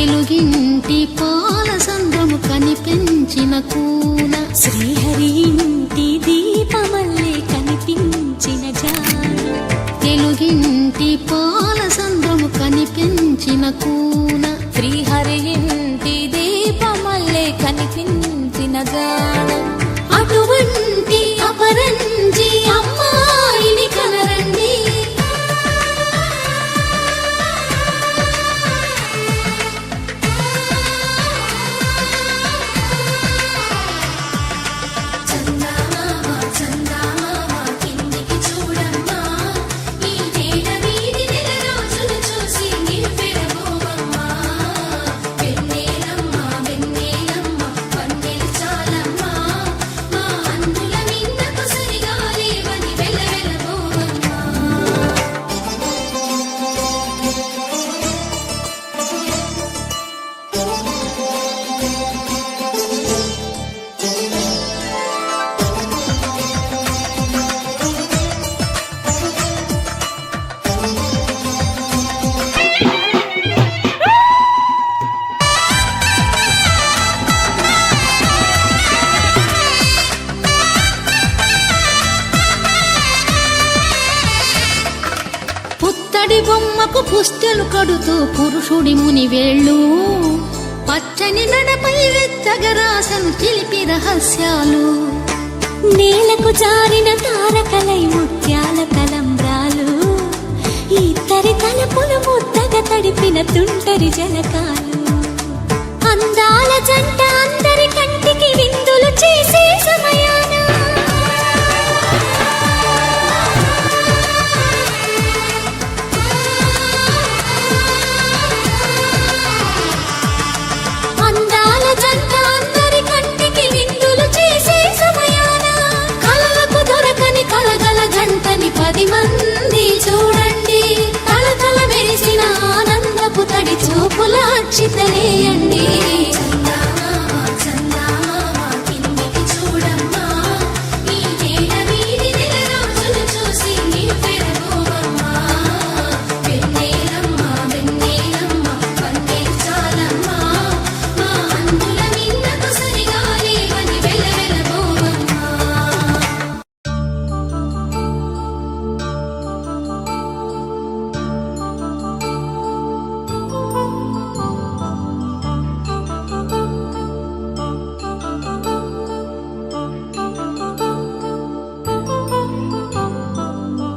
తెలుగింటి పాల సంద్రము కనిపించిన కూన శ్రీహరి ఇంటి దీపమల్లే కనిపించిన జాన తెలుగింటి పాల సంద్రము కనిపించిన కూన శ్రీహరి ఇంటి దీపమల్లే కనిపించిన జాన అటువంటి అపరంజి అమ్మాయిని కనరండి పుత్తడి బొమ్మకు పుస్తెలు కడుతూ పురుషుడి ముని వేళ్ళు పచ్చని నడపై వెచ్చగరాసను చిలిపి రహస్యాలు నేలకు జారిన తారకలై ముత్యాల తలంబ్రాలు ఇద్దరి తలపులు ముద్దగా తడిపిన తుంటరి జలకాలు అందాల జంట అందరి కంటికి విందులు చేసే సమయాన అందాల జంట అందరి కంటికి విందులు చేసే సమయాన కలలకు దొరకని కలగల జంటని 10 మంది చూడండి తలతల మెరిసిన ఆనందపు తడి చూపుల అక్షితలేయండి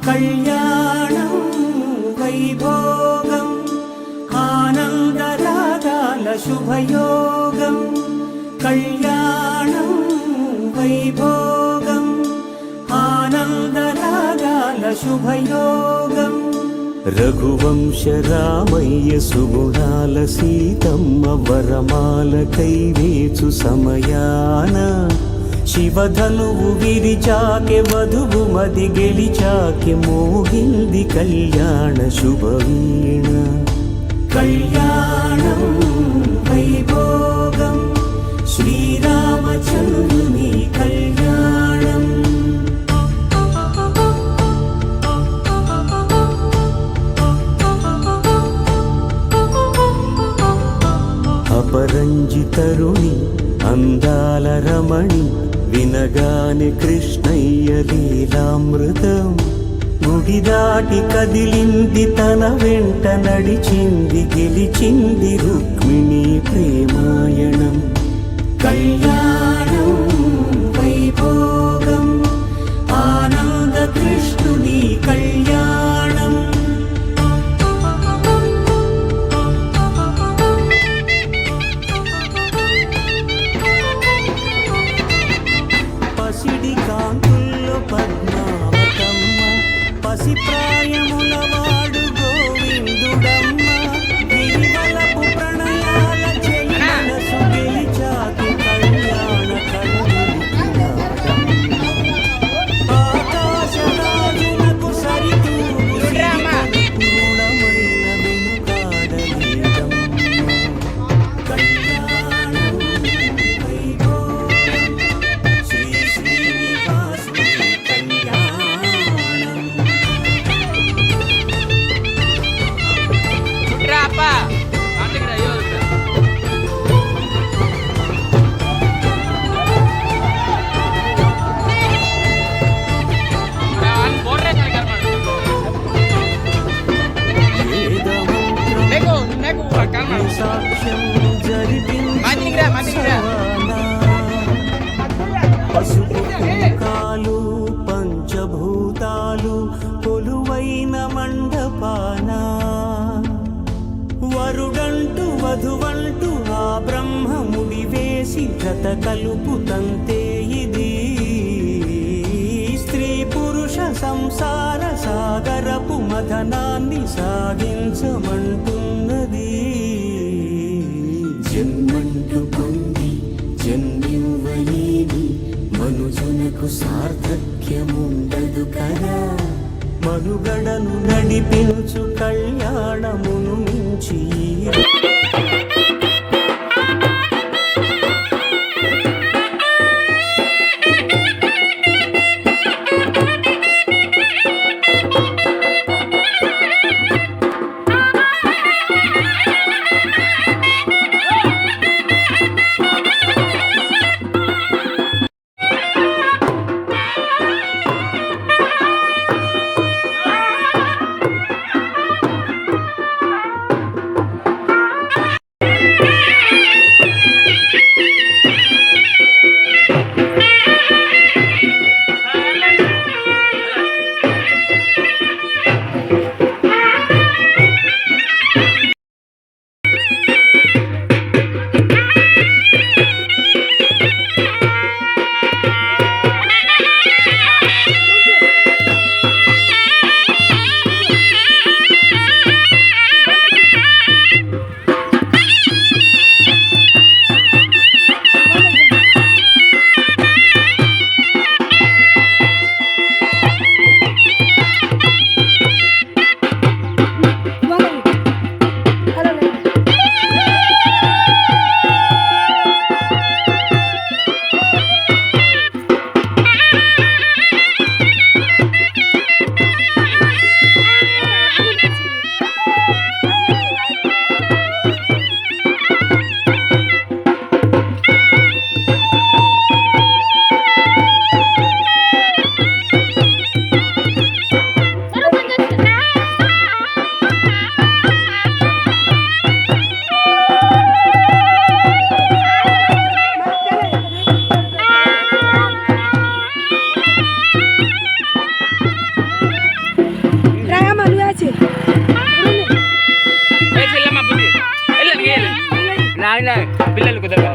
కళ్యాణం వైభోగం ఆనందరాగాల శుభయోగం కళ్యాణం వైభోగం ఆనందరాగాల శుభయోగం రఘువంశ రామయ్య సుగుణాల సీతమ్మ వరమాల కైవేచు సమయాన శివధనువు విరిచాకె వధువు మది గెలిచాకె మోగింది కళ్యాణ శుభవీణ కళ్యాణం వైభోగం శ్రీరామచంద్రుని కళ్యాణం అపరంజి తరుణి అందాల రమణి వినగానే కృష్ణయ్య లీలామృతం గుడి దాటి కదిలింది తన వెంట నడిచింది గెలిచింది రుక్మిణి ప్రేమాయణం కళ్యాణం వైభోగం ఆనంద కృష్ణుని కళ్యాణం పసిడి కాంతుల్లో పద్మావతమ్మ పసి ప్రాయముల వాడు గోవిందుడమ్మ గిరివలపు ప్రణయాల చెలి మనసు గెలిచాకి కళ్యాణ ఆకాశరాజునకు సరితూగు పూర్ణమైన వెనుకాడలేదమ్మ కళ్యాణం వైభోగం శ్రీ శ్రీనివాసుని కళ్యాణం కొలువైన మండపాన వరుడంటూ వధువంటూ ఆ బ్రహ్మముడి వేసి జత కలుపుతంతే ఇది స్త్రీ పురుష సంసార సాగరపు మథనాన్ని సాగించమంటున్నది. జన్మంటూ పొంది జన్మివ్వలేని మనుజునకు సార్థక్యముండదు కదా. మనుగడను నడిపించు కళ్యాణమును మించి పిల్లలు కుదరదు.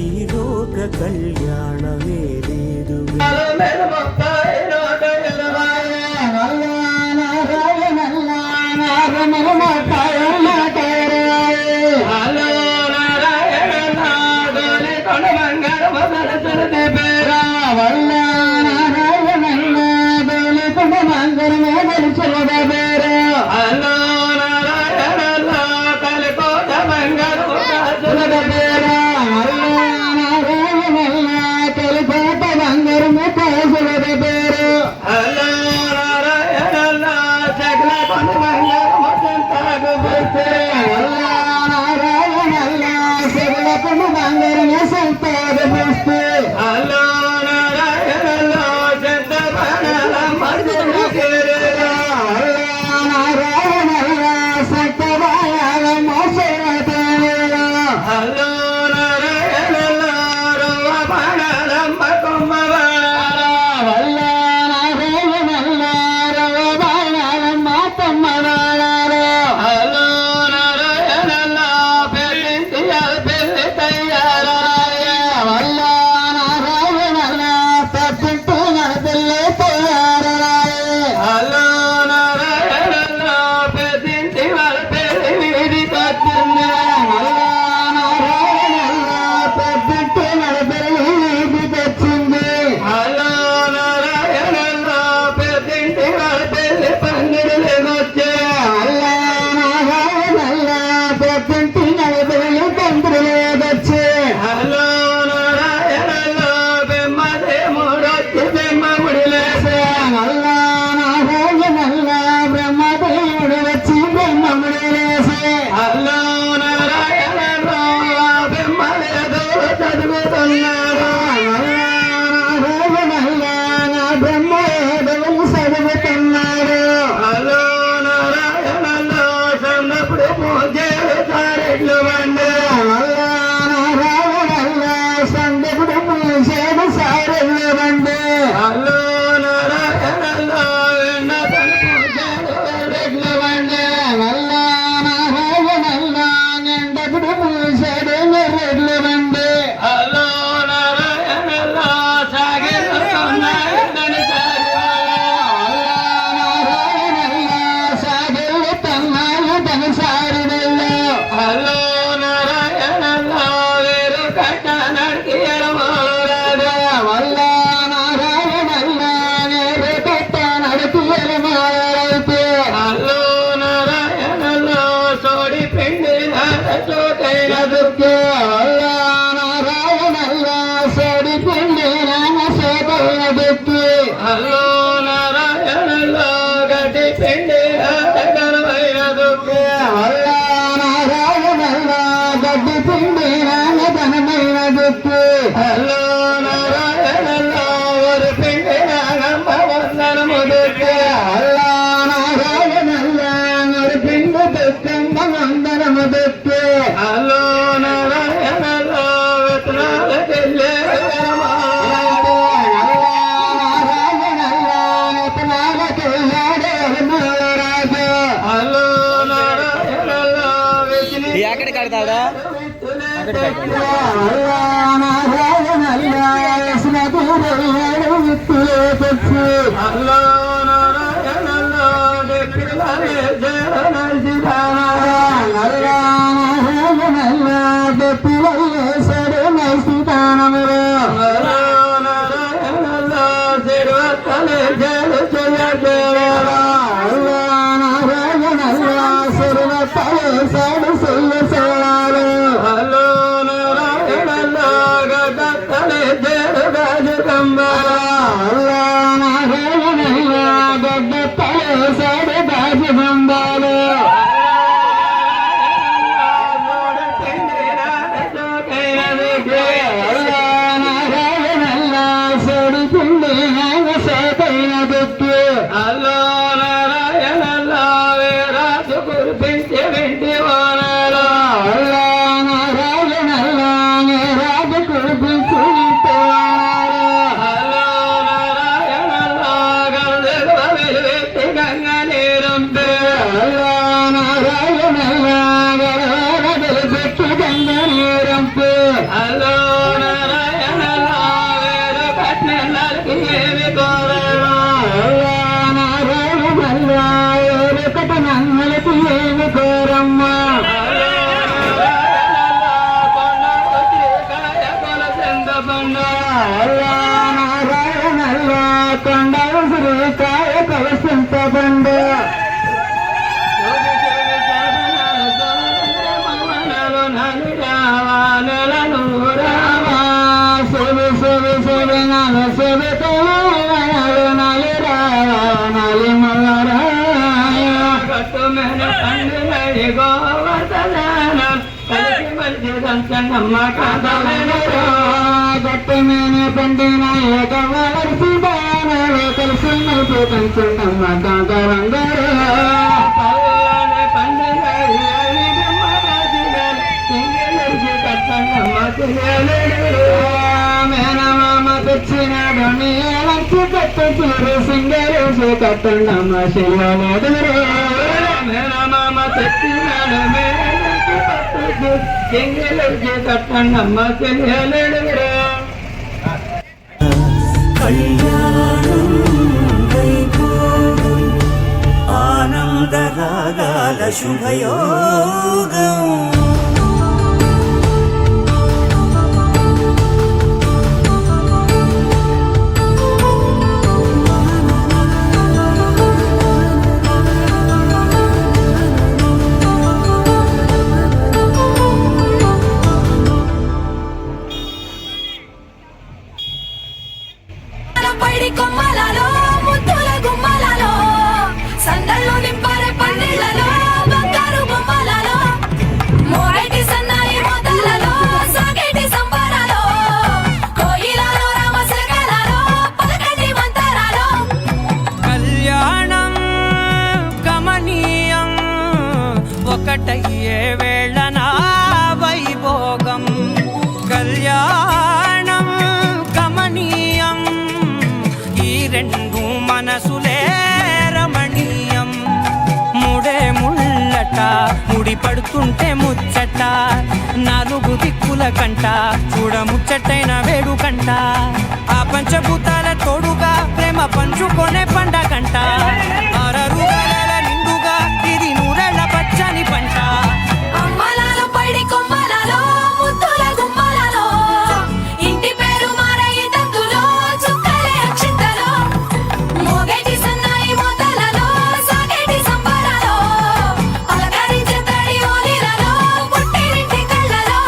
ఈ లోక కళ్యాణమే లేదు. నారాయణ అల్లో నారాయణలో గడ్డి పిండి ఘనమైన దుఃఖి అల్లా నారాయణల్లా గడ్డి పిండి ఘనమైన దుఃఖి అల్లో నారాయణలో ఒక పిండి వందనము దుఃఖి అల్లా నారాయణల్లా మరి పిండి దుఃఖంగ వందనము దుఃఖి అల్లో నారాయణలో విత్తనాలకెళ్ళే అల్లో నారాయణలో ఎక్కడ కడతాడా అల్లో నారాయణలో డెక్కిలాలే నారాయణలో సిరువత్తలే జలు అల్లో నారాయణలో గడ్డత్తలే జలు గాజు కంబ అల్లో నారాయణలో రాజు కురిపించి వెంటి వానలో అల్లో నారాయణలో గంధర్వ వెలువెత్తి గంగ నీరంపే అల్లో నారాయణలో వేరు పట్నాలకి ఏమి కోరను కొండ ఉసిరికాయ కలసింత బండు సువి సువి సువి నల సువి తోలు నలి రాలి మలరాయ గట్టి మేనే పండిన ఏకవలసి దానవే కలిసి నలుపు కంచుండమ్మ కాకరందరూ మేనమామ తెచ్చినాడు నీలచ్చి కట్టు చీరు సింగరేసి కట్టండమ్మ శివలేదురు మేనమామ తెచ్చినాడు చెంగిలకి కట్టండమ్మ చెల్లెలురా కళ్యాణం వైభోగం ఆనందరాగాల శుభయోగం పైడి కొమ్మలలో ముద్దుల గుమ్మలలో సందళ్ళు నింపరే పందిళ్ళలో బంగారు బొమ్మలలో మోరేటి సన్నాయి మొదలలో సాగేటి సంబరాలో కోయిలలో రామశకలలో పలకటి మంతరాలో కళ్యాణం గమనీయం ఒకటయ్యే వేళ నా వైభోగం కళ్యాణం గమనీయం ఈ రెండు మనసులే రమణీయం ముడే ముళ్ళట ముడి పడుతుంటే ముచ్చట నాలుగు దిక్కుల కంట చూడ ముచ్చటైన వేడుకంట ఆ పంచభూతాల తోడుగా ప్రేమ పంచుకొనే పండగంట అరరుగల నిండుగా ఇది నూరెళ్ళ పచ్చని పంట అమ్మలలో పైడి కొమ్మలలో ముద్దుల గుమ్మలలో ఇంటి పేరు మారయి తందులో చుక్కలే అక్షింతలో మోగేటి సన్నాయి మొదలలో సాగేటి సంబరాలో పలకరించే తడి ఓలిలలో పుట్టినింటి కళ్ళలో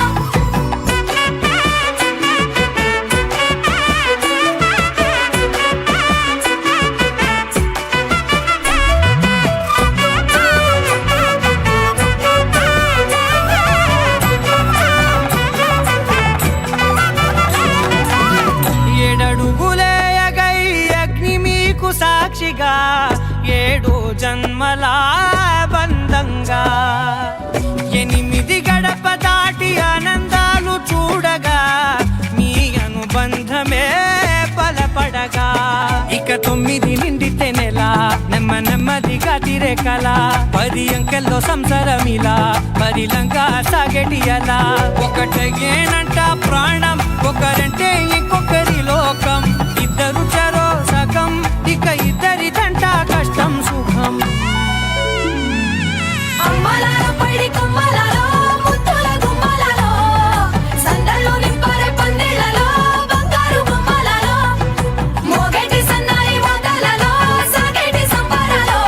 ఉన్నదిగా 7 జన్మల బంధంగా 8 గడప దాటి ఆనందాలు చూడగా మీ అనుబంధమే బలపడగా ఇక 9 నిండితే నెల నెమ్మదిగా తిరేకల 10 అంకెల్లో సంసారమిలా పరిలంగా సాగేటియలా ఒకటేనంట ప్రాణం ఒకరంటే ఇంకొకరి లోకం ఇద్దరు చరో సగం ఇక ఇద్దరిదంట కష్టం సుఖం అమ్మలాల పడి కొమ్మలలో ముద్దుల గుమ్మలలో సందళ్ళు నింపరే పందిళ్ళలో బంగారు గుమ్మలలో మోగేటి సన్నాయి మోతలలో సాగేటి సంబరాలో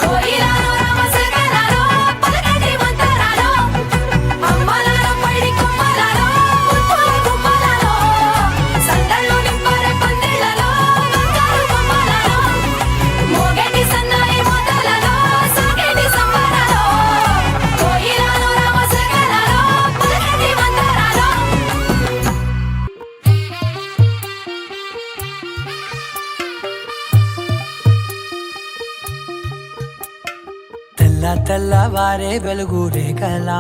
కోయిలలో రామశేఖరాలో పలకేటి మంతరాలో అమ్మలాల పడి కొమ్మలలో ముద్దుల గుమ్మలలో సందళ్ళు నింపరే పందిళ్ళలో బంగారు గుమ్మలలో మోగేటి సన్నాయి మోతలలో సాగేటి సంబరాలో కోయిలలో రామశేఖరాలో పలకేటి మంతరాలో తెల్లవారే వెలుగు రేఖలా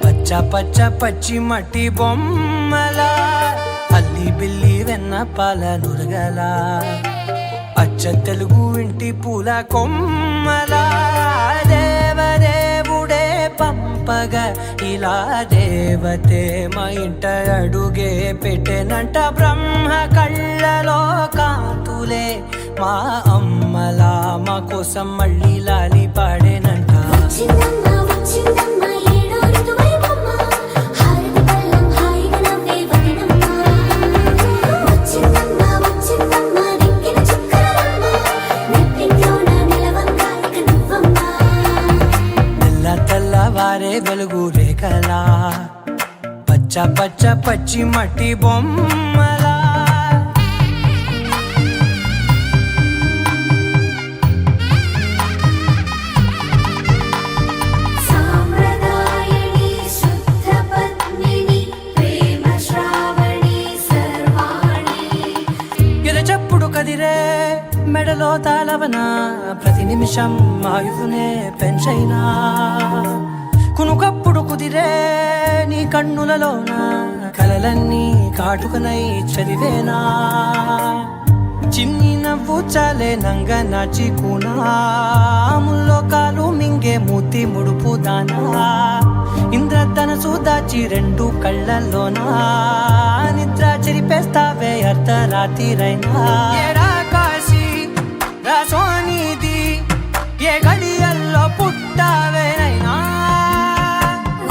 పచ్చ పచ్చి మట్టి బొమ్మలా అల్లి బిల్లి వెన్న పాల నురగలా అచ్చ తెలుగు ఇంటి పూల కొమ్మలా దేవదేవుడే పంపగా ఇలా దేవతే మా ఇంట అడుగే పెట్టెనంట బ్రహ్మ కళ్ళలో కాంతులే మా అమ్మలా మా కోసం మళ్ళీ లాలి పాడేనంట వచ్చిందమ్మా వచ్చిందమ్మా ఏడో ఋతువైవమ్మ హారతి పళ్ళం హాయిగా నవ్వే వదనమ్మ వచ్చిందమ్మా వచ్చిందమ్మా దిక్కిన చుక్కలమ్మ నెట్టింట్లోన నిలవంగా ఇక నువ్వమ్మా తెల్లవారే వెలుగు రేఖలా పచ్చ పచ్చి మట్టి బొమ్మలా సామ్రదాయని శుద్ధ పద్మిని ప్రేమ శ్రావణి సర్వాణి ఎరచప్పుడు కదిరే మెడలో తాళవన ప్రతి నిమిషం ఆయువునే పెంచైనా కునుకప్పుడు కుదిరే నీ కన్నులలోన కలలన్నీ కాటుకనై చదివేనా చిన్ని నవ్వు చాలే నంగ నాచి కూనాముల్లో కాలు మింగే మూతి ముడుపు దానా ఇంద్రధనసు దాచి 2 కళ్ళల్లోనా నిద్ర చెరిపేస్తావే అర్ధరాత్రిరైనా ఏడా కాశీ రాసోనిది ఏ గడియల్లో పుట్టావేనైనా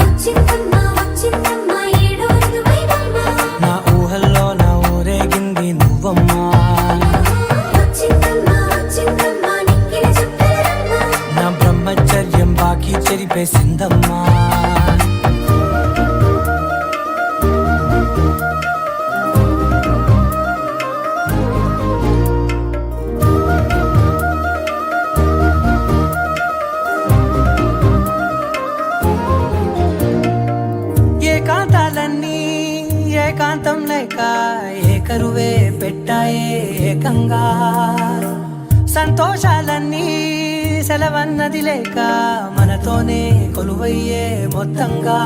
వచ్చిందమ్మా వచ్చిందమ్మా ఏడో ఋతువైవమ్మ నా ఊహల్లో నా ఊరేగింది నువ్వమ్మా వచ్చిందమ్మా వచ్చిందమ్మా నిక్కిన చుక్కలమ్మ నా బ్రహ్మచర్యం బాకీ చెరిపేసిందమ్మా ఏకాంతాలన్నీ ఏకాంతం లేక ఏకరువే పెట్టాయే ఏకంగా సంతోషాలన్నీ సెలవన్నది లేక మనతోనే కొలువయ్యే మొత్తంగా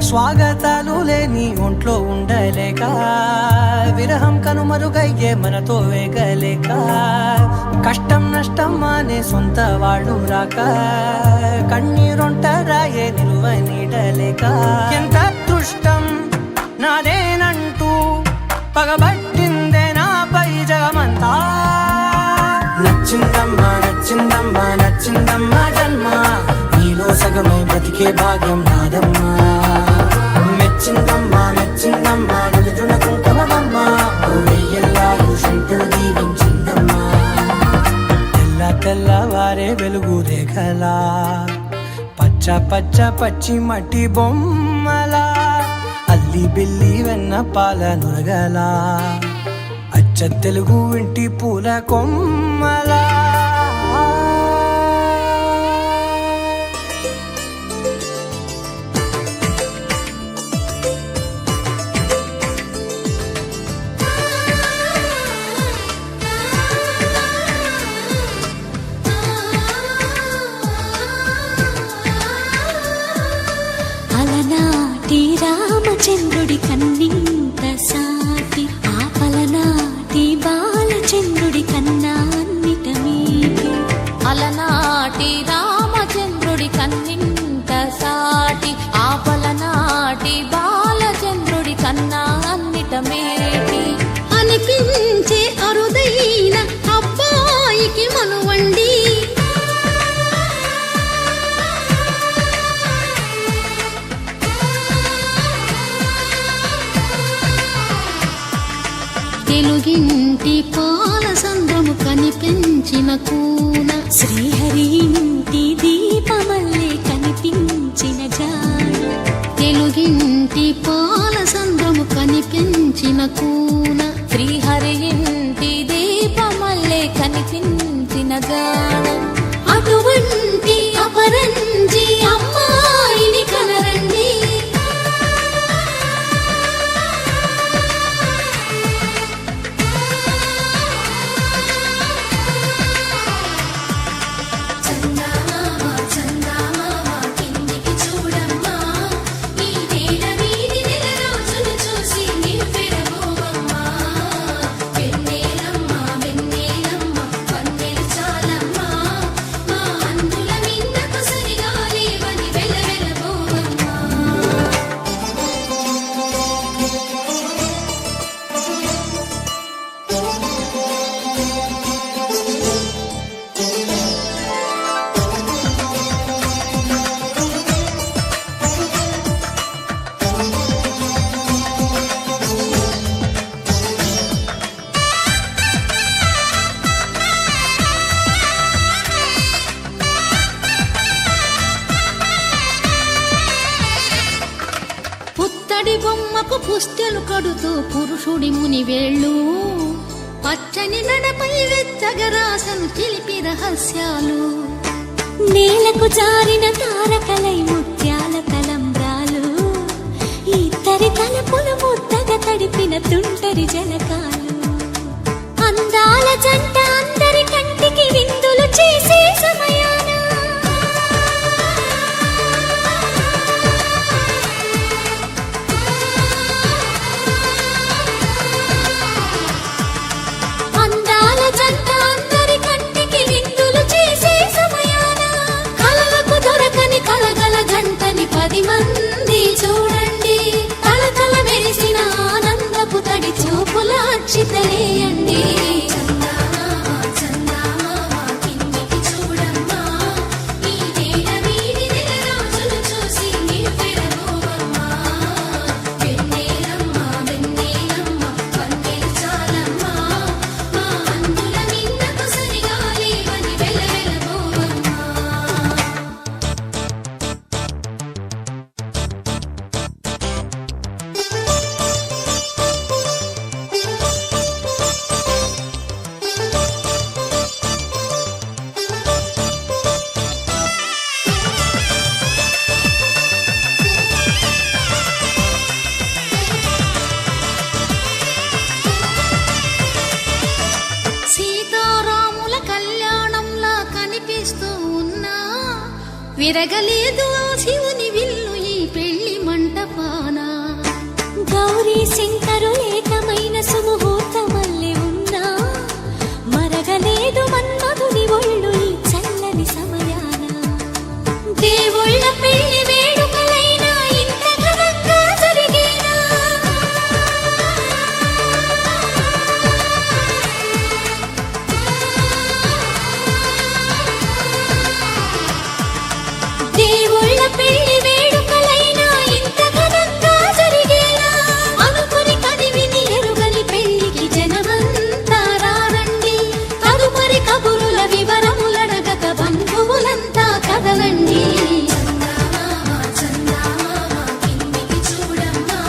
స్వాగతాలు లేని ఒంట్లో ఉండలేక విరహం కనుమరుగయ్యే మనతో వేగలేక కష్టం నష్టం అనే సొంత వాళ్ళు రాక కన్నీరొంటరాయే నిలువ నీడలేక ఎంత అదృష్టం నాదేనంటూ పగబట్టిందే నాపై జగమంతా నచ్చిందమ్మా నచ్చిందమ్మా నచ్చిందమ్మా జన్మ నీలో సగమై బ్రతికే భాగ్యం నాదమ్మా మెచ్చిందమ్మా మెచ్చిందమ్మా నిలుచున కుంకుమమ్మా వెయ్యల్లాలు శంకులు దీవించిందమ్మా తెల్లవారే వెలుగు రేఖలా పచ్చ పచ్చి మట్టి బొమ్మలా అల్లి బిల్లి వెన్న పాల నురగలా అచ్చ తెలుగు ఇంటి పూల కొమ్మలా కన్నా అన్నిట మేటి అనిపించే అరుదైన అబ్బాయికి మనువండి తెలుగింటి పాల సంద్రము కనిపించిన కూన శ్రీహరి ఇంటి దీపమల్లే కనిపించిన జాడ తెలుగింటి పాల సంద్రము కనిపించిన కూన శ్రీహరి ఇంటి దీపమల్లే కనిపించిన జాడ అటువంటి అపరంజి అమ్మాయిని కనరండి చందమామ చందమామ కిందికి చూడమ్మా ఈ నేల వీధి నెల రోజులు చూసి నివ్వెరబోవమ్మా వెన్నెలమ్మ వెన్నెలమ్మ వన్నెలు చాలమ్మా మా అందుల మిన్నకు సరిగా లేవని వెలవెలబోవమ్మా పుత్తడి బొమ్మకు పుస్తెలు కడుతూ పురుషుడి ముని వేళ్ళు పచ్చని నడపై వెచ్చగరాసను చిలిపి రహస్యాలు నేలకు జారిన తారకలై ముత్యాల తలంబ్రాలు ఇద్దరి తలపులు ముద్దగా తడిపిన తుంటరి జలకాలు అందాల జంట అందరి కంటికి విందులు చేసే సమయాన అందాల జంట అందరి కంటికి విందులు చేసే సమయాన కలలకు దొరకని కలగల జంటని 10 మంది చూడండి తలతల మెరిసిన ఆనందపు తడి చూపుల అక్షితలేయండి చందమామ చందమామ కిందికి చూడమ్మా ఈ నేల వీధి నెల రోజులు చూసి నివ్వెరబోవమ్మా వెన్నెలమ్మ వెన్నెలమ్మ వన్నెలు చాలమ్మా మా అందుల మిన్నకు సరిగా లేవని వెలవెలబోవమ్మా సీతారాముల కళ్యాణంలా కనిపిస్తూ ఉన్నా విరగలేదు ఆ శివుని విల్లు ఈ పెళ్లి మంటపాన గౌరీ శంకరు ఏకమైన సుముహూర్తమల్లె ఉన్నా మరగలేదు మన్మధుని ఒళ్ళు ఈ చల్లని సమయాన దేవుళ్ళ పెళ్లి వేడుకలైనా ఇంత ఘనంగా జరిగేనా దేవుళ్ళ పెళ్లి వేడుకలైనా ఇంత ఘనంగా జరిగేనా అనుకుని కదివిని ఎరుగని పెళ్లికి జనమంతా రారండి తదుపరి కబురుల వివరములడగక బంధువులంతా కదలండి చందమామ చందమామ కిందికి చూడమ్మా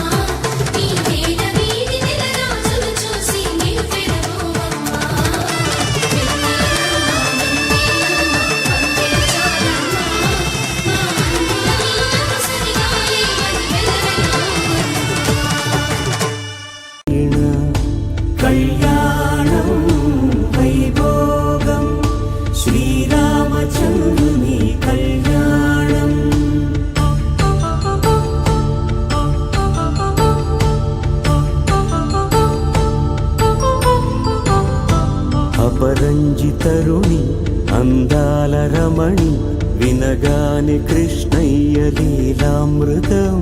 ఈ నేల వీధి నెల రోజులు చూసి నివ్వెరబోవమ్మా వెన్నెలమ్మ వెన్నెలమ్మ వన్నెలు చాలమ్మా మా అందుల మిన్నకు సరిగా లేవని వెలవెలబోవమ్మా కళ్యాణం వైభోగం శ్రీరామచంద్రుని కళ్యాణం అపరంజి తరుణి అందాల రమణి వినగాని కృష్ణయ్య లీలామృతం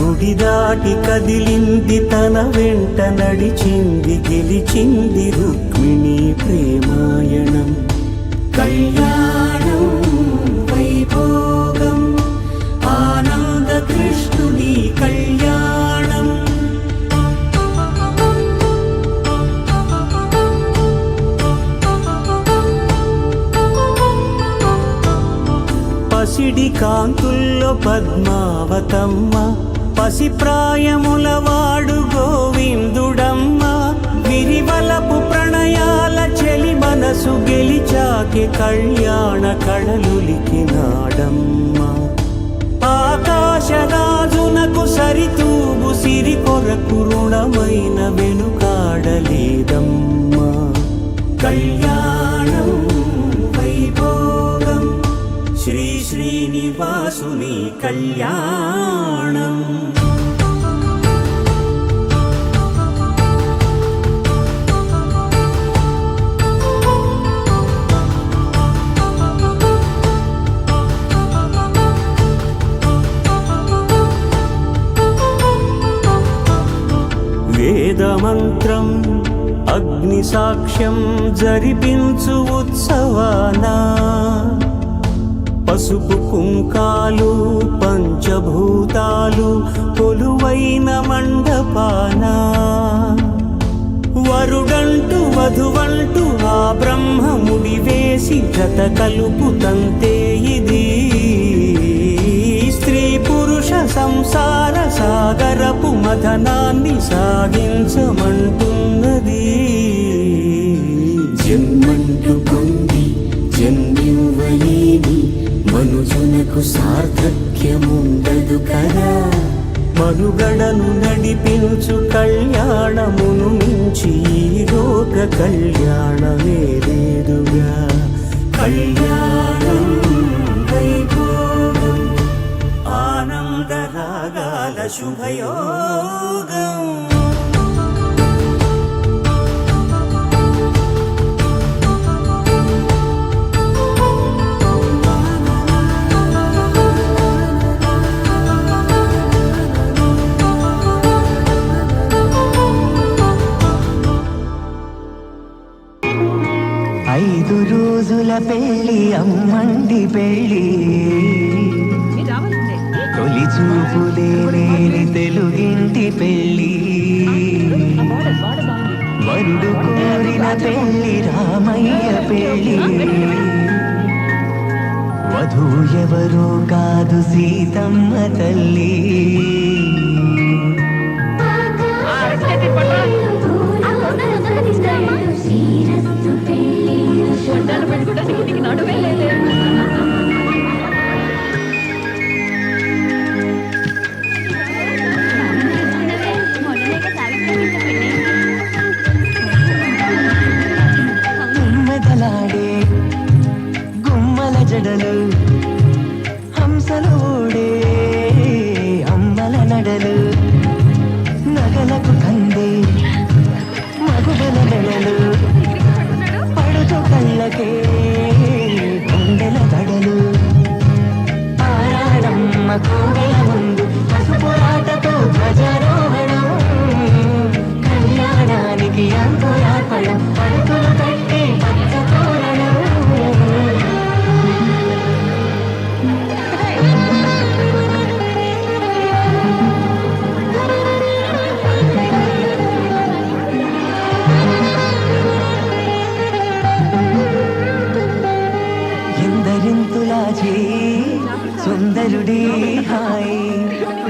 గుడి దాటి కదిలింది తన వెంట నడిచింది గెలిచింది రుక్మిణి ప్రేమాయణం కళ్యాణం వైభోగం ఆనంద కృష్ణుని కళ్యాణం పసిడి కాంతుల్లో పద్మావతమ్మ పసిప్రాయముల వాడు గోవిందుడమ్మ విరివలపు ప్రణయాల చెలి మనసు గెలిచాకే కళ్యాణ కళలులికినాడమ్మ ఆకాశరాజునకు సరితూగు సిరి కొరకు రుణమైన వెనుకాడలేదమ్మా కళ్యాణం వైభోగం శ్రీ శ్రీనివాసుని కళ్యాణం వేదమంత్రం అగ్ని సాక్ష్యం జరిపించు ఉత్సవానా పసుపు కుంకాలు పంచభూతాలు కొలువైన మండపాన వరుడంటూ వధువంటూ ఆ బ్రహ్మముడి వేసి జత కలుపుతంతే ఇది స్త్రీ పురుష సంసార సాగరపు మథనాన్ని సాగించమంటున్నది జన్మంటూ పొంది జన్మివ్వలేని మనుజునకు సార్థక్యముండదు కదా మనుగడను నడిపించు కళ్యాణమును మించి ఈ లోక కళ్యాణమే లేదుగా కళ్యాణం వైభోగం ఆనందరాగాల శుభయోగం ఐదు రోజుల పెళ్ళి అమ్మండి పెళ్ళి తొలి చూపులే లేని తెలుగింటి పెళ్ళి వరుడు కోరిన పెళ్ళి రామయ్య పెళ్ళి వధువు ఎవరో కాదు సీతమ్మ తల్లి మెదలాడే గుమ్మల జడలు హంసలు ఊడే అమ్మల నడలు నగలకు కందే మగువల నెలలు పడుతు కళ్ళకే గుండెల దడలు ఆరాడమ్మ కోవెల ముందు పసుపు ఆటతో ధ్వజారోహణం కళ్యాణానికి అంకురార్పణం పడుతులు కట్టి పచ్చ తోరణం ఎందరింతులాచి సుందరుడి హాయ్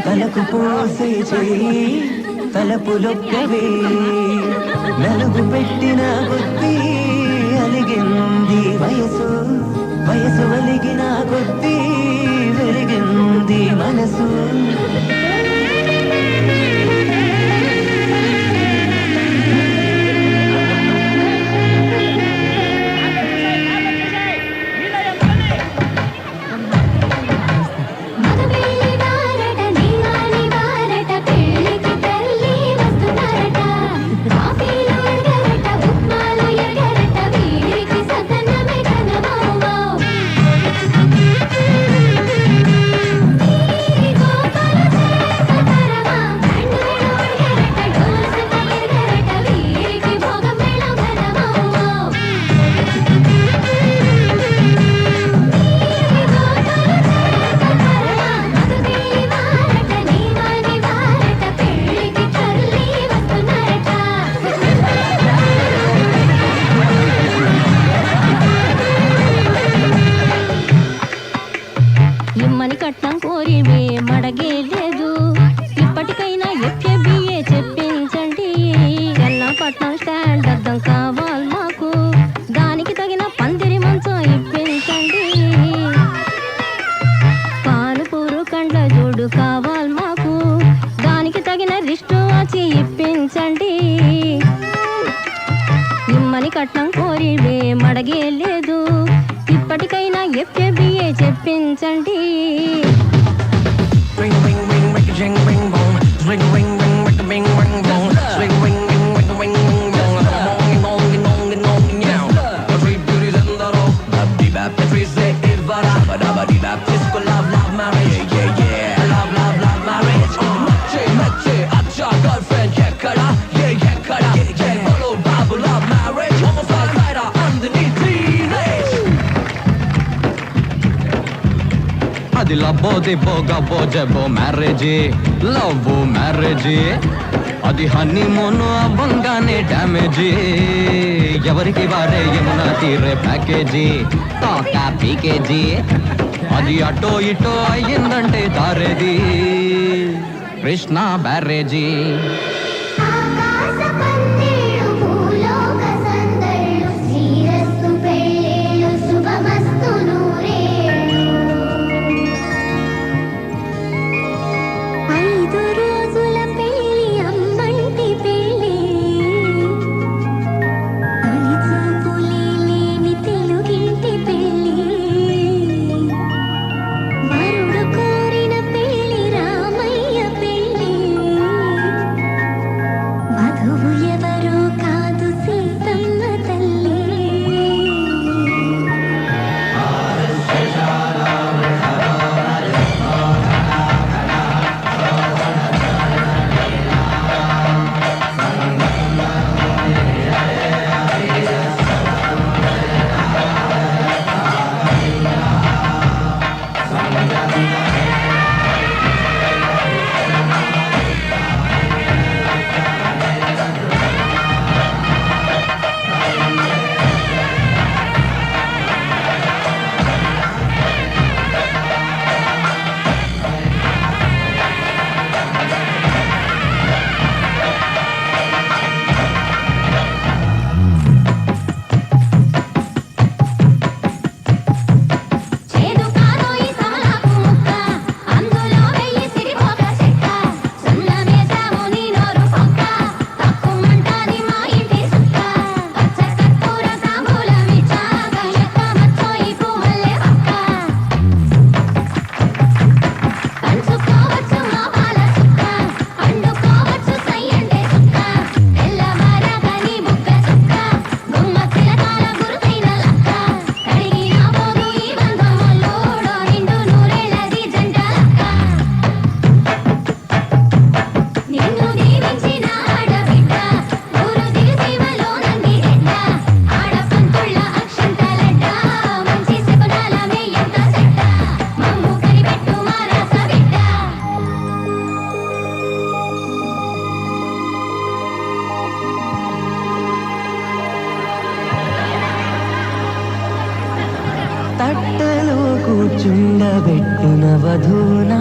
తలకు పోసే చేయి తలపులొక్కవే నలుగు పెట్టిన కొద్దీ అలిగింది వయసు వయసు అలిగిన కొద్దీ వెలిగింది మనసు గోపాల అది లబ్బో దిబ్బో గబ్బో జబ్బో మ్యారేజీ లవ్ మ్యారేజీ అది హనీమూన్ అవ్వంగానే డ్యామేజీ ఎవరికి వారే యమునా తీరే ప్యాకేజీ తోకా పీకేజీ అది అటో ఇటో అయ్యిందంటే దారేది కృష్ణ బ్యారేజీ ఆకాశ పందిళ్ళు భూలోక సందళ్ళు శ్రీరస్తు పెళ్ళిళ్ళు శుభమస్తు నూరేళ్ళు 5 రోజుల పెళ్ళి అమ్మంటి పెళ్ళి తొలి చూపులే లేని తెలుగింటి పెళ్ళి వరుడు కోరిన పెళ్ళి రామయ్య పెళ్ళి వధువు ఎవరో కాదు సీతమ్మ తల్లి చేదు కాదో ఈ సమలాకు ముక్క అందులో వెయ్యి సిరిపోక చెక్క సున్నమేసావు నీ నోరు పొక్క తక్కుమంటాది మా ఇంటి సుక్క పచ్చ కర్పూర తాంబూలమిచ్చాక ఎక్క మచ్చో ఈ పువ్వులే పక్క పంచుకోవచ్చు మా పాల సుక్క పండుకోవచ్చు సై అంటే సుక్క తెల్లవారాక నీ బుగ్గ చుక్క గుమ్మ తిలకాల గురుతైన లక్క కడిగిన పోదు ఈ బంధములోడో నిండు నూరేళ్ళది జంట లక్క నిన్ను దీవించిన ఆడబిడ్డ ఊరు దివిసీమలో నంది ఎడ్డ ఆడపంతుళ్ళ అక్షంతలడ్డ మంచి శకునాల మేయంత చెడ్డ మమ్ము కనిపెట్టు మా రాస బిడ్డ తట్టలో కూర్చుండబెట్టిన వధూనా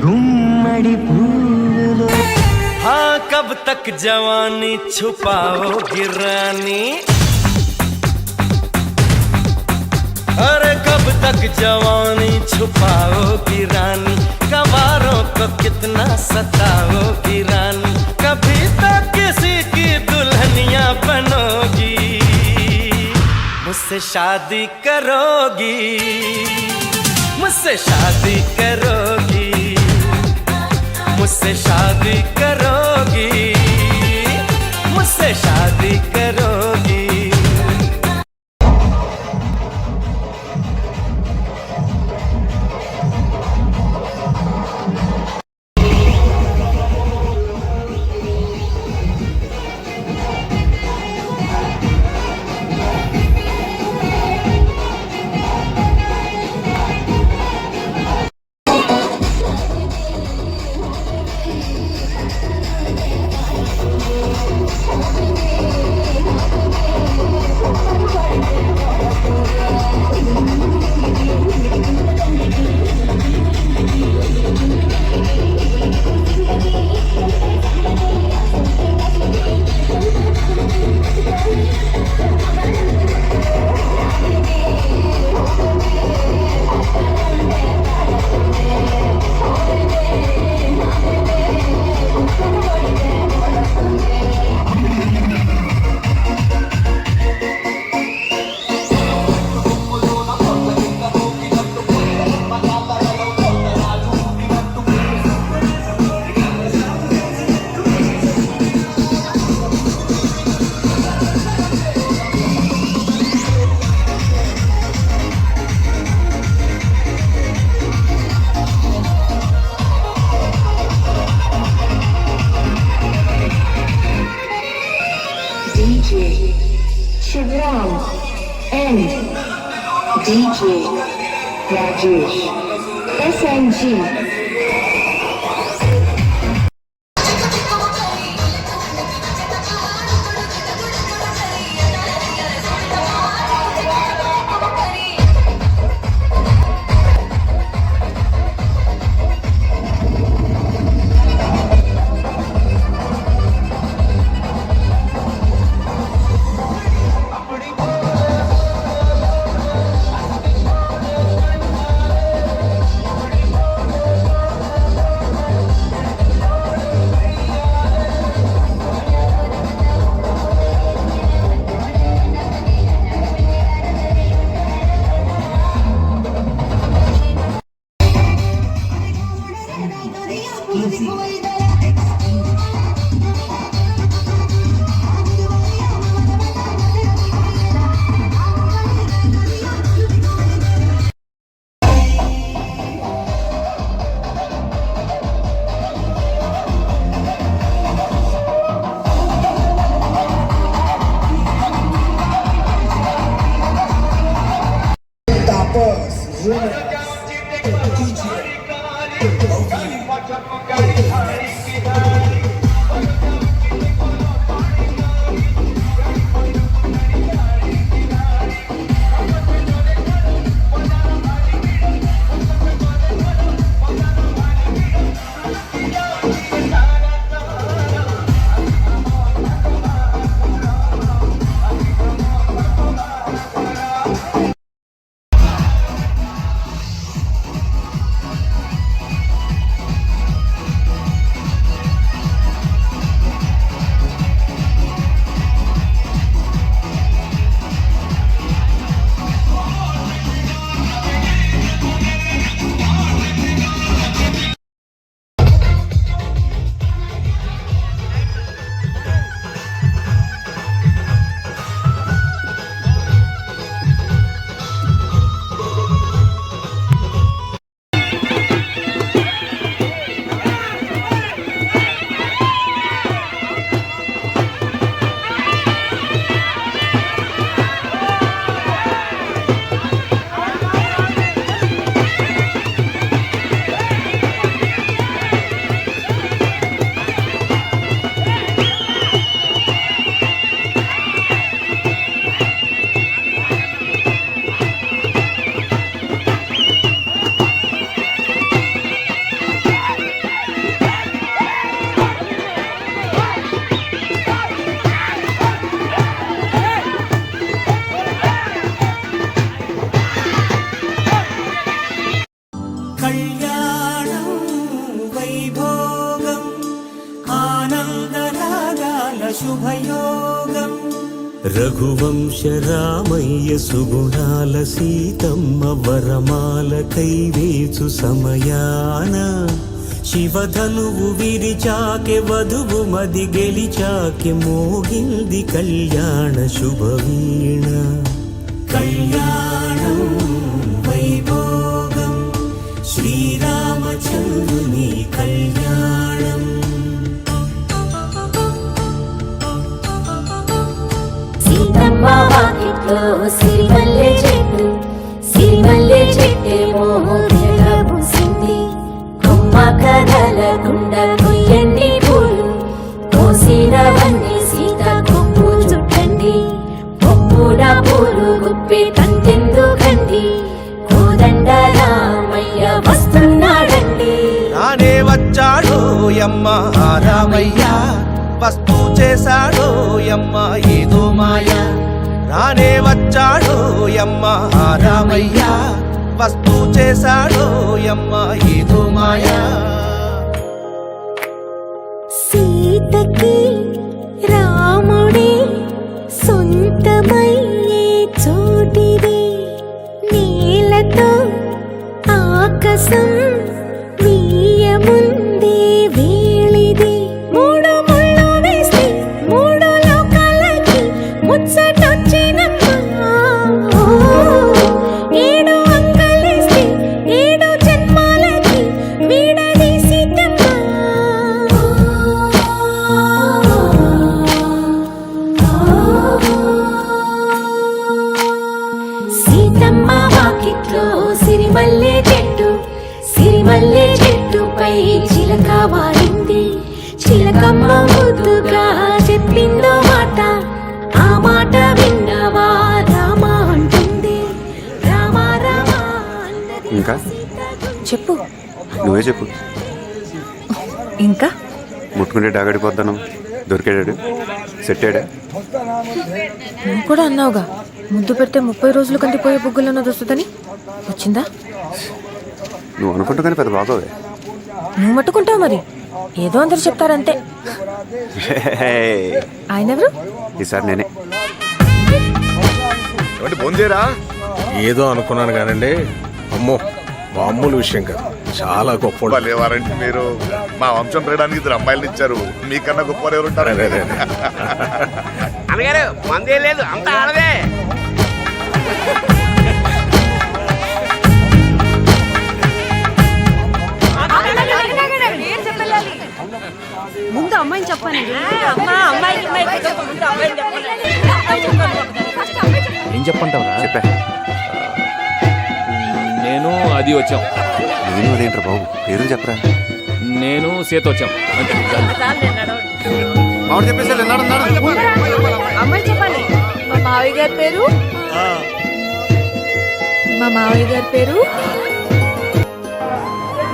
గుమ్మడి పూలో हाँ कब तक जवानी छुपाओगी रानी अरे कब तक जवानी छुपाओगी रानी कवारों को कितना सताओगी रानी कभी तो किसी की दुल्हनिया बनोगी मुझसे शादी करोगी मुझसे शादी करोगी मुझसे शादी करोगी मुझसे शादी करोगी DJ Shivram and DJ Rajesh, SNG. Raghuvamsha Ramayya సుగుణాల సీతమ్మ వరమాల కైవేచు సమయాన శివధనువు విరిచాకె వధువు మది గెలిచాకె మోగింది కళ్యాణ శుభవీణ కళ్యాణం వైభోగం శ్రీరామచంద్రుని కళ్యాణం సీతమ్మ వాకిట్లో సిరిమల్లె చెట్టు సిరిమల్లె చెట్టేమో పూసింది కొమ్మ కదలకుండా కొయ్యండి పూలు కోసినవన్నీ సీత కొప్పు చుట్టండి కొప్పున పూలు గుప్పి కంటెందుకండి కోదండ రామయ్య వస్తున్నాడండి రానే వచ్చాడు యమ్మ రామయ్య వస్తూ చేశాడు యమ్మ ఏదో మాయ రానే వచ్చాడు యమ్మ రామయ్య వస్తూ చేశాడు యమ్మ ఏదో మాయ సీతకి రాముడే సొంతమయ్యే చోటిది నేలతో ఆకాశం వీయముందే వేళిది మూడు ముళ్ళు వేస్తే మూడు లోకాలకి ముచ్చటొచ్చినమ్మా ఏడు అంకలేస్తే ఏడు జన్మాలకి వీడది సీతమ్మ చిలకమ్మ ముద్దుగా చెప్పిందో మాట, ఆ మాట విన్నవా రామ అంటుంది. రామ రామ అన్నది ఇంకా చెప్పు. నువ్వే చెప్పు. ఇంకా ముట్టుకుంటే డాగడిపోతాను. దొరికాడాడు, సెట్టాడా? నువ్వు కూడా అన్నావుగా, ముద్దు పెడితే 30 రోజులు కందిపోయే బుగ్గులన్నది వస్తుందని. వచ్చిందా? నువ్వు అనుకుంటా కానీ పెద్ద బాగోవే. నువ్వు మట్టుకుంటావు మరి, ఏదో అందరు చెప్తారంతే. ఆయన ఎవరు? ఈసారి నేనే. బొందేరా ఏదో అనుకున్నాను కానండి, అమ్మో మామూలు విషయం కాదు, చాలా గొప్ప లేవారంటే మీరు మా వంశం పెరగడానికి 2 అమ్మాయిలు ఇచ్చారు, మీకన్నా గొప్ప ఎవరు ఉంటారు? అనగారు మందే లేదు, అంతా ఆడదే. ముందు అమ్మాయిని చెప్పాను. ఏం చెప్పంటావురా? చెప్పా. నేను అది వచ్చాం. నేను అదేంట్రా బాబు, పేరు చెప్పరా. నేను సీత వచ్చాం. మామిడి చెప్పేసి అమ్మాయి చెప్పాలి. మా మావయ్య గారి పేరు, మా మావయ్య గారి పేరు,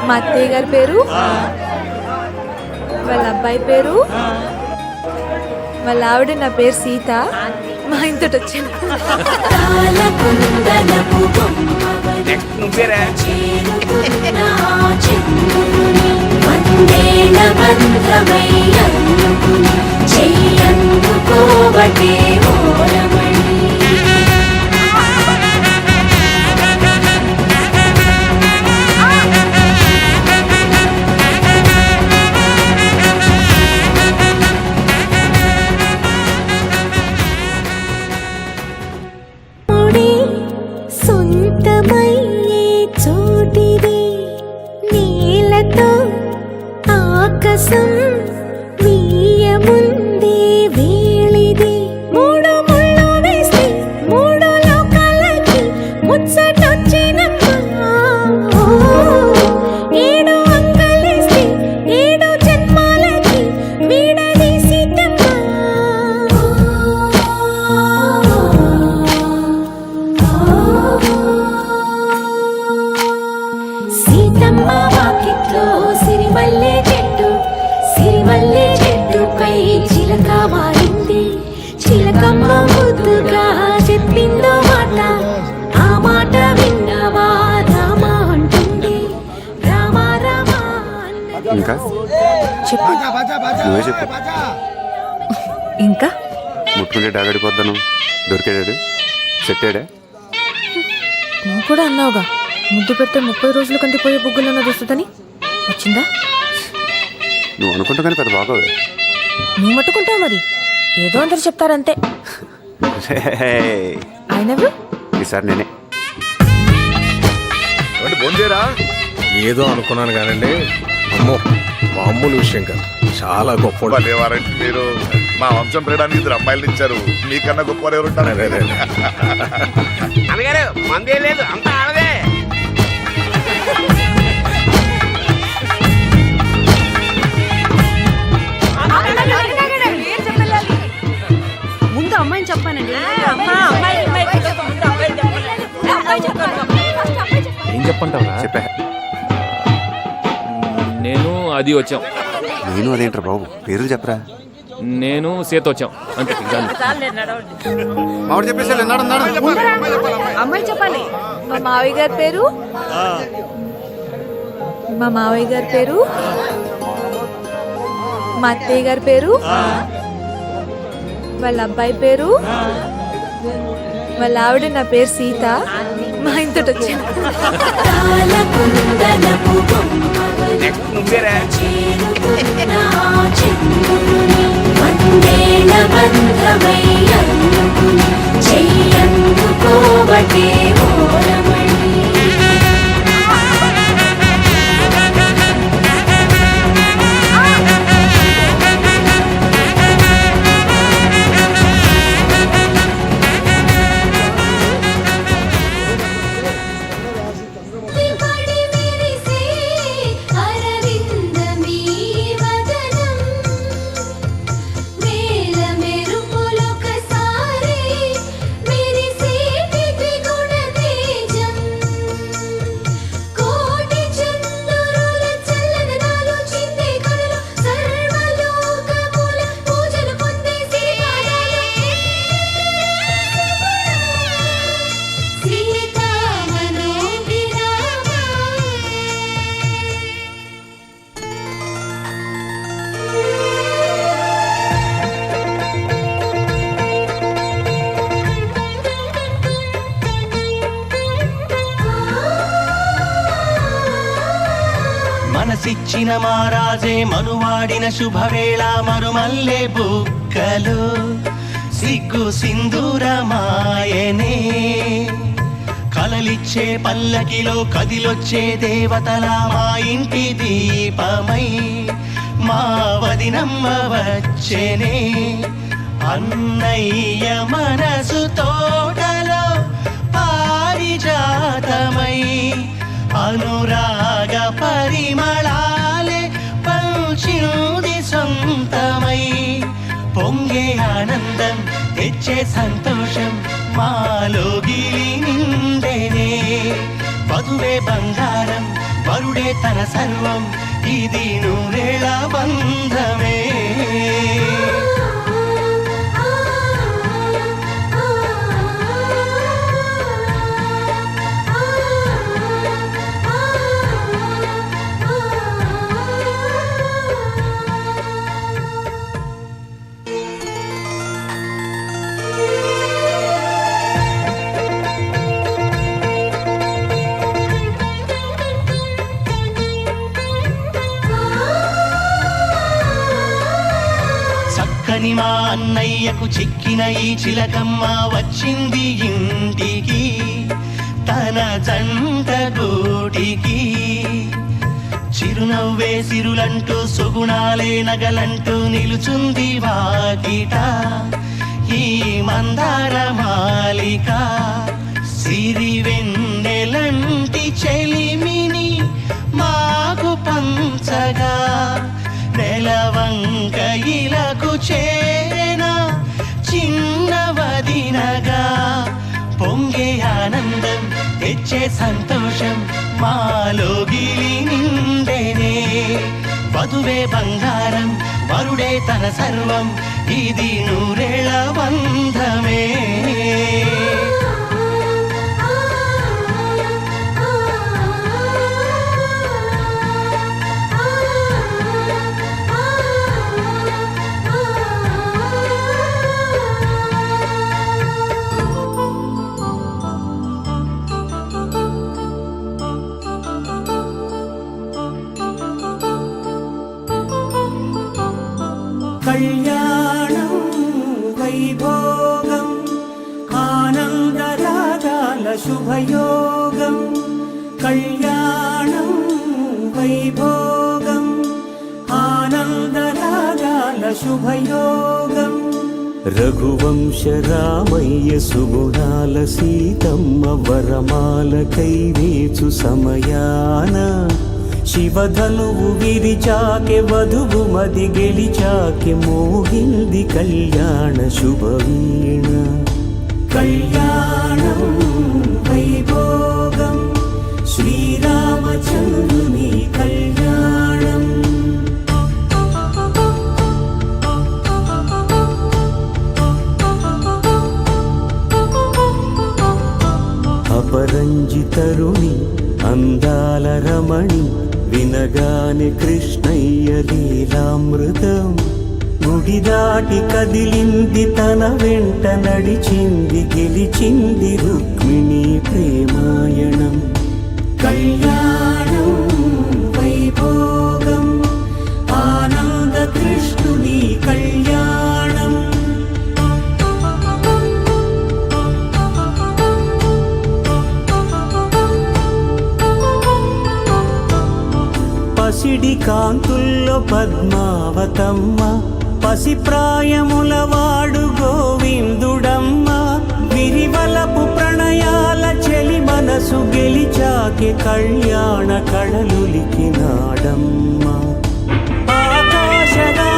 మా అత్తయ్య గారి పేరు, వాళ్ళ అబ్బాయి పేరు, వాళ్ళ ఆవిడ నా పేరు సీత. మా ఇంతటి వచ్చాను. తాళకుందనపు బొమ్మవని చేరుకున్న చంద్రుని వందేళ్ల బంధమై అందుకుని చెయ్యందుకోవటే ఓరమణి. సొంతమయ్యే చోటిది, నీలతో ఆకాశం వీయముందే వేళిది. 3 ముళ్ళు వేసి 3 లోకాలకి ముచ్చటొచ్చినమ్మా. 7 అంకలేసి 7 జన్మాలకి వీడదీసిటమ్మా. సీతమ్మ వాకిట్లో సిరిమల్లె చెట్టు, సిరిమల్లె చెట్టుపై చిలక వారింది. చిలకమ్మ ముద్దుగా చెప్పిందో మాట, ఆ మాట విన్నవా రామ అంటుంది. రామ రామ అన్నది. ఇంకా చెప్పు. నువ్వే చెప్పు. ఇంకా ముట్టుకుంటే డాగడిపోతాను. దొరికాడాడు, సెట్టాడా? నువ్వు కూడా అన్నావుగా, ముద్దు పెడితే 30 రోజులు కందిపోయే బుగ్గులన్నది వస్తుందని. వచ్చిందా? నువ్వు అనుకుంటా కానీ పెద్ద బాగోవే. నువ్వు మట్టుకుంటావు మరి, ఏదో అందరు చెప్తారంతే. ఆయన ఎవరు? ఈసారి నేనే. బొందేరా ఏదో అనుకున్నాను కానండి, అమ్మో మామూలు విషయం కాదు, చాలా గొప్ప లేవారంటే మీరు మా వంశం పెరగడానికి 2 అమ్మాయిలు ఇచ్చారు, మీకన్నా గొప్ప ఎవరు ఉంటారు? అనగారు మందే లేదు, అంతా ఆడదే. ముందు అమ్మాయిని చెప్పానండి. ఏం చెప్పంటావురా? చెప్పా. నేను అది వచ్చాం. నేను అదేంట్రా బాబు, పేరు చెప్పరా. నేను సీత వచ్చాం. అంతే. మామిడి చెప్పేసి అమ్మాయి చెప్పాలి. మా మావయ్య గారి పేరు, మా మావయ్య గారి పేరు, మా అత్తయ్య గారి పేరు, వాళ్ళ అబ్బాయి పేరు, వాళ్ళ ఆవిడ నా పేరు సీత. మా ఇంతటి వచ్చాను. తాళకుందనపు బొమ్మవని చేరుకున్న చంద్రుని వందేళ్ల బంధమై అందుకుని చెయ్యందుకోవటే ఓరమణి. పడి విరిసే అరవిందమీ వదనం మనసిచ్చిన మారాజే మనువాడిన శుభవేళ మరుమల్లే బుక్కలు సిగ్గు సింధూరమాయనే కలలిచ్చే పల్లకిలో కదిలొచ్చే దేవతల మా ఇంటి దీపమై మా వదినమ్మ వచ్చేనే అన్నయ్య మనసు తోటలో పారిజాతమై అనురాగ పరిమళాలే పంచింది సొంతమై పొంగే ఆనందం తెచ్చే సంతోషం మాలోగిలి నిండేనే వధువే బంగారం వరుడే తన సర్వం ఇది నూరేళ బంధమే మా అన్నయ్యకు చిక్కిన ఈ చిలకమ్మ వచ్చింది ఇంటికి తన జంట గూటికి చిరునవ్వే సిరులంటూ సుగుణాలే నగలంటూ నిలుచుంది వాకిట ఈ మందార మాలిక సిరి వెన్నెలంటి చెలిమిని మాకు పంచగా నెలవంక ఇలకు చేరేనా చిన్నవదినగా పొంగే ఆనందం తెచ్చే సంతోషం మాలోగిలి నిండేనే వధువే బంగారం వరుడే తన సర్వం ఇది నూరేళ బంధమే కళ్యాణం వైభోగం ఆనందరాగాల శుభయోగం కళ్యాణం వైభోగం ఆనందరాగాల శుభయోగం రఘువంశ రామయ్య సుగుణాల సీతమ్మ వరమాల కైవేచు సమయాన శివధనువు విరిచాకె వధువు మది గెలిచాకె మోగింది కళ్యాణ శుభవీణ కళ్యాణం వైభోగం శ్రీరామచంద్రుని కళ్యాణం అపరంజి తరుణి అందాల రమణి వినగానే కృష్ణయ్య లీలామృతం గుడి దాటి కదిలింది తన వెంట నడిచింది గెలిచింది రుక్మిణి ప్రేమాయణం కళ్యాణం వైభోగం ఆనంద కృష్ణుని కళ్యాణం పసిడి కాంతుల్లో పద్మావతమ్మ పసిప్రాయముల వాడు గోవిందుడమ్మ విరివలపు ప్రణయాల చెలి మనసు గెలిచాకే కళ్యాణ కళలులికినాడమ్మ ఆకాశదా